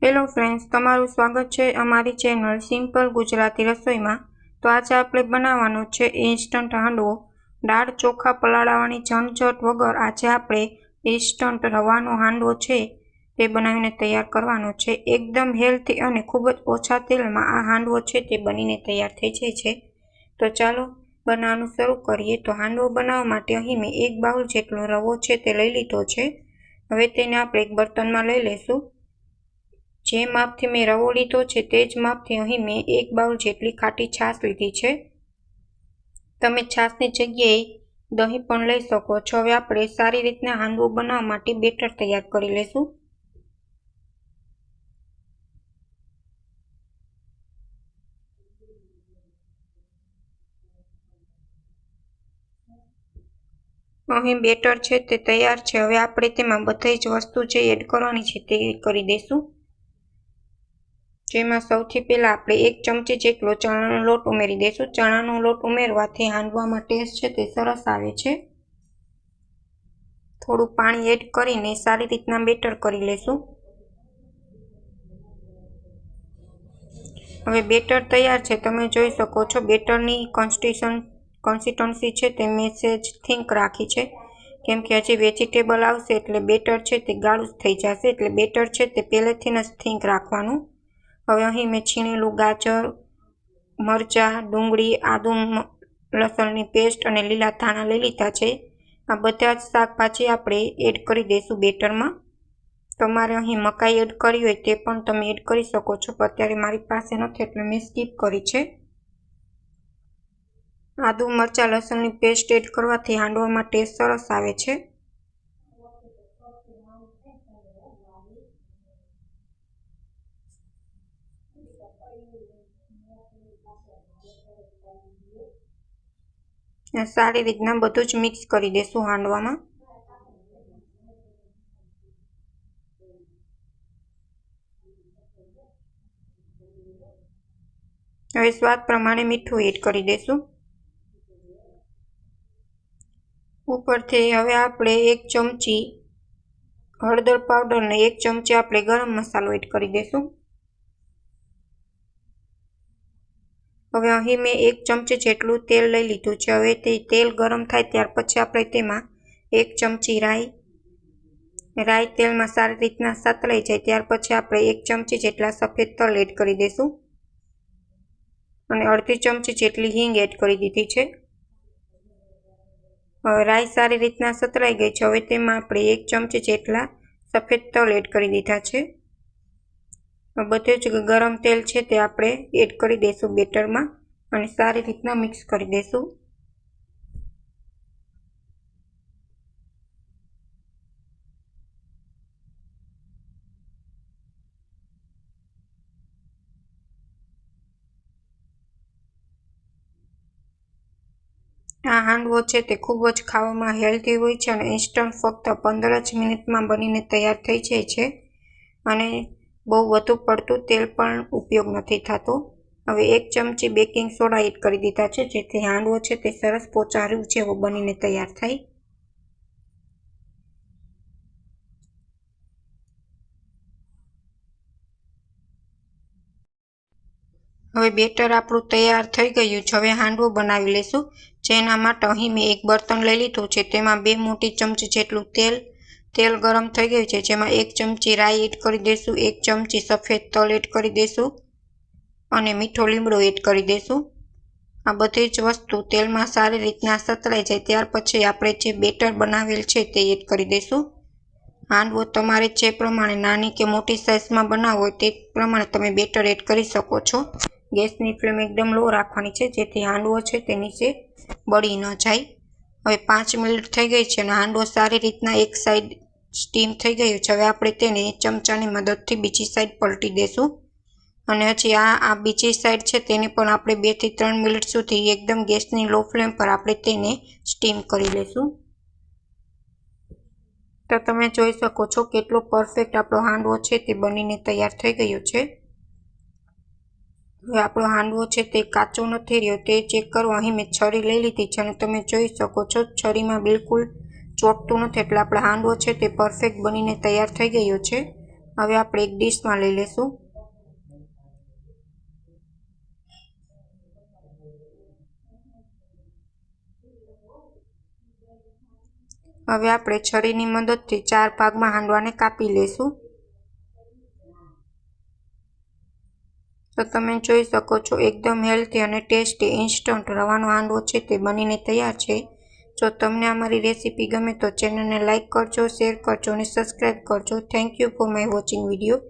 Hello friends, તમારું સ્વાગત છે અમારી ચેનલ સિમ્પલ ગુજરાતી રસોઈમાં। તો આજે આપણે બનાવવાનો છે ઇન્સ્ટન્ટ હાંડવો। દાળ ચોખા પલાળવાની ઝંઝટ વગર આજે આપણે ઇન્સ્ટન્ટ રવાનો હાંડવો છે તે બનાવીને તૈયાર કરવાનો છે। એકદમ હેલ્ધી અને ખૂબ જ ઓછા તેલમાં આ હાંડવો છે તે બનીને તૈયાર થઈ જાય છે। તો ચાલો બનાવવાનું શરૂ કરીએ। તો હાંડવો બનાવવા માટે અહીં મેં 1 બાઉલ જેટલો રવો છે તે લઈ લીધો છે। હવે તેને આપણે એક બર્તનમાં લઈ લઈશું। જે માપથી મેં રવો લીધો છે તે જ માપથી અહીં મેં 1 બાઉલ જેટલી ખાટી છાશ લીધી છે। તમે છાશની જગ્યાએ દહીં પણ લઈ શકો છો। હવે આપણે સારી રીતના હાંડવો બનાવવા માટે બેટર તૈયાર કરી લઈશું। અહીં બેટર છે તે તૈયાર છે। હવે આપણે તેમાં બધી જ વસ્તુ જે એડ કરવાની છે તે કરી દઈશું। જેમાં સૌથી પહેલા આપણે 1 ચમચી જેટલો ચણાનો લોટ ઉમેરી દઈશું। ચણાનો લોટ ઉમેરવાથી હાંડવામાં ટેસ્ટ છે તે સરસ આવે છે। થોડું પાણી એડ કરીને સારી રીતના બેટર કરી લઈશું। હવે બેટર તૈયાર છે, તમે જોઈ શકો છો। બેટરની કન્સિસ્ટન્સી છે તે મેં સહેજ થીક રાખી છે, કેમ કે હજી વેજીટેબલ આવશે એટલે બેટર છે તે ગાઢું થઈ જશે, એટલે બેટર છે તે પહેલેથી જ થીક રાખવાનું। હવે અહીં મેં છીણેલું ગાજર, મરચાં, ડુંગળી, આદુ લસણની પેસ્ટ અને લીલા ધાણા લઈ લીધા છે। આ બધા જ શાકભાજી આપણે એડ કરી દઈશું બેટરમાં। તમારે અહીં મકાઈ એડ કરવી હોય તે પણ તમે એડ કરી શકો છો, પણ અત્યારે મારી પાસે નથી એટલે મેં સ્કીપ કરી છે। આદુ મરચાં લસણની પેસ્ટ એડ કરવાથી હાંડવામાં ટેસ્ટ સરસ આવે છે। સારી રીતના બધું જ મિક્સ કરી દેશું હાંડવામાં। હવે સ્વાદ પ્રમાણે મીઠું એડ કરી દઈશું। ઉપરથી હવે આપણે 1 ચમચી હળદર પાવડર અને 1 ચમચી આપણે ગરમ મસાલો એડ કરી દઈશું। હવે અહીં મેં 1 ચમચી જેટલું તેલ લઈ લીધું છે। હવે તે તેલ ગરમ થાય ત્યાર પછી આપણે તેમાં 1 ચમચી રાઈ તેલમાં સારી રીતના સતળાઈ જાય ત્યાર પછી આપણે 1 ચમચી જેટલા સફેદ તલ એડ કરી દઈશું અને અડધી ચમચી જેટલી હિંગ એડ કરી દીધી છે। હવે રાઈ સારી રીતના સતળાઈ ગઈ છે। હવે તેમાં આપણે 1 ચમચી જેટલા સફેદ તલ એડ કરી દીધા છે। બધું જ ગરમ તેલ છે તે આપણે એડ કરી દઈશું બેટરમાં અને સારી રીતના મિક્સ કરી દઈશું। આ હાંડવો છે તે ખૂબ જ ખાવામાં હેલ્ધી હોય છે અને ઇન્સ્ટન્ટ ફક્ત 15 જ મિનિટમાં બનીને તૈયાર થઈ જાય છે અને બહુ વધુ પડતું તેલ પણ ઉપયોગ નથી થતો। હવે 1 ચમચી બેકિંગ સોડા એડ કરી દીધા છે, જેથી હાંડવો છે તે સરસ પોચારું જેવો બનીને તૈયાર થાય। હવે બેટર આપણું તૈયાર થઈ ગયું છે। હવે હાંડવો બનાવી લઈશું। જેના માટે અહીં મેં એક બર્તન લઈ લીધું છે, તેમાં 2 મોટી ચમચી જેટલું તેલ ગરમ થઈ ગયું છે, જેમાં 1 ચમચી રાઈ એડ કરી દઈશું, 1 ચમચી સફેદ તલ એડ કરી દઈશું અને મીઠો લીમડો એડ કરી દઈશું। આ બધી જ વસ્તુ તેલમાં સારી રીતના સતળાઈ જાય ત્યાર પછી આપણે જે બેટર બનાવેલ છે તે એડ કરી દઈશું। હાંડવો તમારે જે પ્રમાણે નાની કે મોટી સાઇઝમાં બનાવવો હોય તે પ્રમાણે તમે બેટર એડ કરી શકો છો। ગેસની ફ્લેમ એકદમ લો રાખવાની છે, જેથી હાંડવો છે તે નીચે બળી ન જાય। હવે 5 મિનિટ થઈ ગઈ છે અને હાંડવો સારી રીતના એક સાઈડ સ્ટીમ થઈ ગયું છે। હવે આપણે તેને ચમચાની મદદથી બીજી સાઈડ પલટી દઈશું અને હજી આ બીજી સાઈડ છે તેને પણ આપણે 2 થી 3 મિનિટ સુધી એકદમ ગેસની લો ફ્લેમ પર આપણે તેને સ્ટીમ કરી લઈશું। તો તમે જોઈ શકો છો કેટલો પરફેક્ટ આપણો હાંડવો છે તે બનીને તૈયાર થઈ ગયો છે। હવે આપણો હાંડવો છે તે કાચો નથી રહ્યો તે ચેક કરવા અહીં મેં છરી લઈ લીધી છે અને તમે જોઈ શકો છો છરીમાં બિલકુલ ચોંટતું નથી, એટલે આપણો હાંડવો છે તે પરફેક્ટ બનીને તૈયાર થઈ ગયો છે। હવે આપણે એક ડીશમાં લઈ લેશું। હવે આપણે છરીની મદદથી 4 ભાગમાં હાંડવાને કાપી લેશું। તો તમે જોઈ શકો છો એકદમ હેલ્ધી અને ટેસ્ટી ઇન્સ્ટન્ટ રવાનો હાંડવો છે તે બનીને તૈયાર છે। જો તમને અમારી રેસીપી ગમે તો ચેનલને લાઇક કરજો, શેર કરજો અને સબસ્ક્રાઈબ કરજો। Thank you for my watching video.